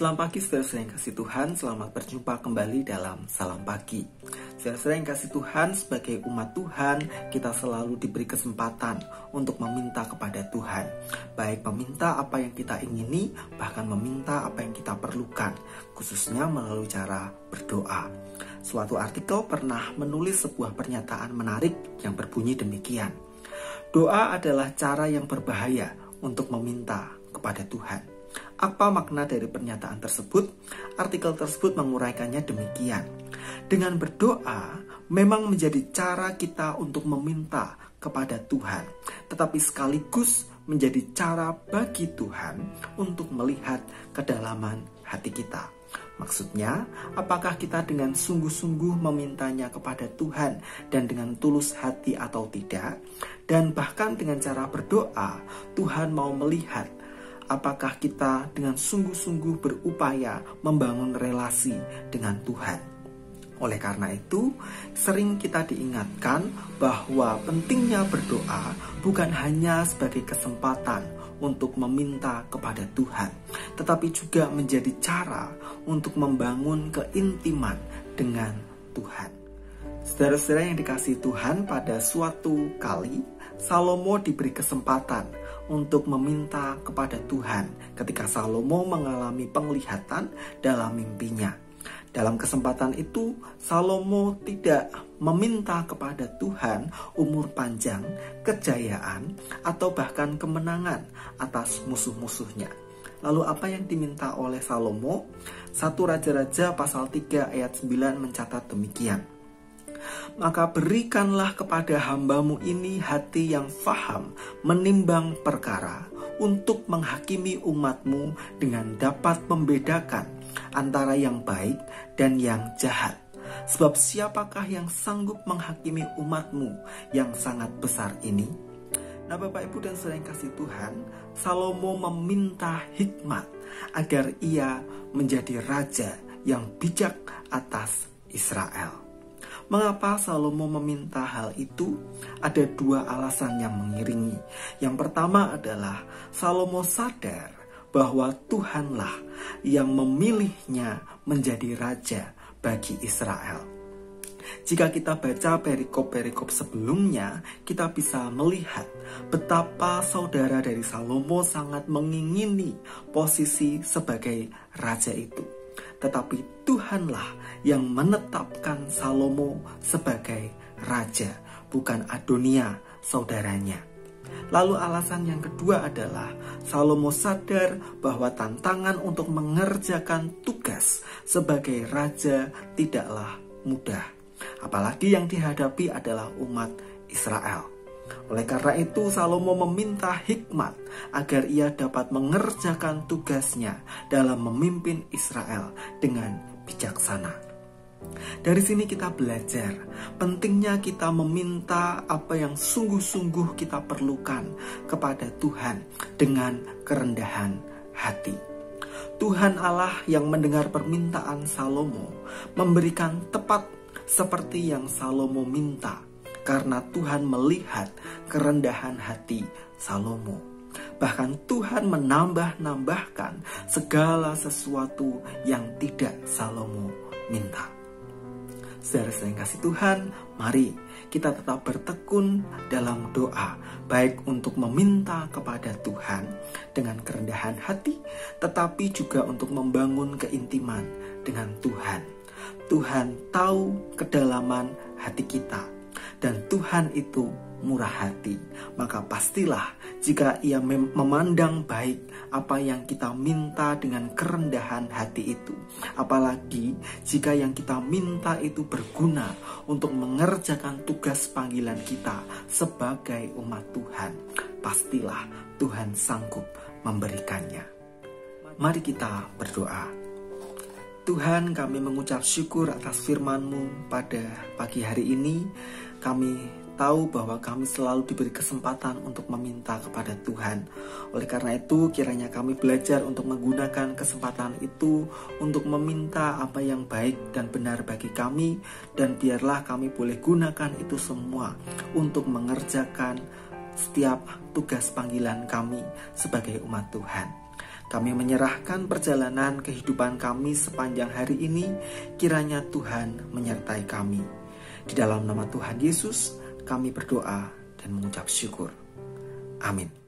Selamat pagi saudara-saudara yang kasih Tuhan, selamat berjumpa kembali dalam Salam Pagi. Saudara-saudara yang kasih Tuhan, sebagai umat Tuhan, kita selalu diberi kesempatan untuk meminta kepada Tuhan. Baik meminta apa yang kita ingini, bahkan meminta apa yang kita perlukan, khususnya melalui cara berdoa. Suatu artikel pernah menulis sebuah pernyataan menarik yang berbunyi demikian. Doa adalah cara yang berbahaya untuk meminta kepada Tuhan. Apa makna dari pernyataan tersebut? Artikel tersebut menguraikannya demikian. Dengan berdoa memang menjadi cara kita untuk meminta kepada Tuhan, tetapi sekaligus menjadi cara bagi Tuhan untuk melihat kedalaman hati kita. Maksudnya, apakah kita dengan sungguh-sungguh memintanya kepada Tuhan dan dengan tulus hati atau tidak? Dan bahkan dengan cara berdoa, Tuhan mau melihat apakah kita dengan sungguh-sungguh berupaya membangun relasi dengan Tuhan. Oleh karena itu, sering kita diingatkan bahwa pentingnya berdoa bukan hanya sebagai kesempatan untuk meminta kepada Tuhan, tetapi juga menjadi cara untuk membangun keintiman dengan Tuhan. Saudara-saudara yang dikasihi Tuhan, pada suatu kali Salomo diberi kesempatan untuk meminta kepada Tuhan ketika Salomo mengalami penglihatan dalam mimpinya. Dalam kesempatan itu, Salomo tidak meminta kepada Tuhan umur panjang, kejayaan, atau bahkan kemenangan atas musuh-musuhnya. Lalu apa yang diminta oleh Salomo? 1 Raja-Raja pasal 3 ayat 9 mencatat demikian. Maka berikanlah kepada hambamu ini hati yang faham menimbang perkara, untuk menghakimi umatmu dengan dapat membedakan antara yang baik dan yang jahat. Sebab siapakah yang sanggup menghakimi umatmu yang sangat besar ini? Nah, Bapak, Ibu, dan saudara yang kasih Tuhan, Salomo meminta hikmat agar ia menjadi raja yang bijak atas Israel. Mengapa Salomo meminta hal itu? Ada dua alasan yang mengiringi. Yang pertama adalah Salomo sadar bahwa Tuhanlah yang memilihnya menjadi raja bagi Israel. Jika kita baca perikop-perikop sebelumnya, kita bisa melihat betapa saudara dari Salomo sangat mengingini posisi sebagai raja itu. Tetapi Tuhanlah yang menetapkan Salomo sebagai raja, bukan Adonia saudaranya. Lalu alasan yang kedua adalah Salomo sadar bahwa tantangan untuk mengerjakan tugas sebagai raja tidaklah mudah. Apalagi yang dihadapi adalah umat Israel. Oleh karena itu, Salomo meminta hikmat agar ia dapat mengerjakan tugasnya dalam memimpin Israel dengan bijaksana. Dari sini kita belajar pentingnya kita meminta apa yang sungguh-sungguh kita perlukan kepada Tuhan dengan kerendahan hati. Tuhan Allah yang mendengar permintaan Salomo memberikan tepat seperti yang Salomo minta, karena Tuhan melihat kerendahan hati Salomo. Bahkan Tuhan menambah-nambahkan segala sesuatu yang tidak Salomo minta. Saudara-saudara yang kasih Tuhan, mari kita tetap bertekun dalam doa, baik untuk meminta kepada Tuhan dengan kerendahan hati, tetapi juga untuk membangun keintiman dengan Tuhan. Tuhan tahu kedalaman hati kita, dan Tuhan itu murah hati. Maka pastilah jika ia memandang baik apa yang kita minta dengan kerendahan hati itu, apalagi jika yang kita minta itu berguna untuk mengerjakan tugas panggilan kita sebagai umat Tuhan, pastilah Tuhan sanggup memberikannya. Mari kita berdoa. Tuhan, kami mengucap syukur atas firman-Mu pada pagi hari ini. Kami tahu bahwa kami selalu diberi kesempatan untuk meminta kepada Tuhan. Oleh karena itu, kiranya kami belajar untuk menggunakan kesempatan itu untuk meminta apa yang baik dan benar bagi kami, dan biarlah kami boleh gunakan itu semua untuk mengerjakan setiap tugas panggilan kami sebagai umat Tuhan. Kami menyerahkan perjalanan kehidupan kami sepanjang hari ini, kiranya Tuhan menyertai kami. Di dalam nama Tuhan Yesus, kami berdoa dan mengucap syukur. Amin.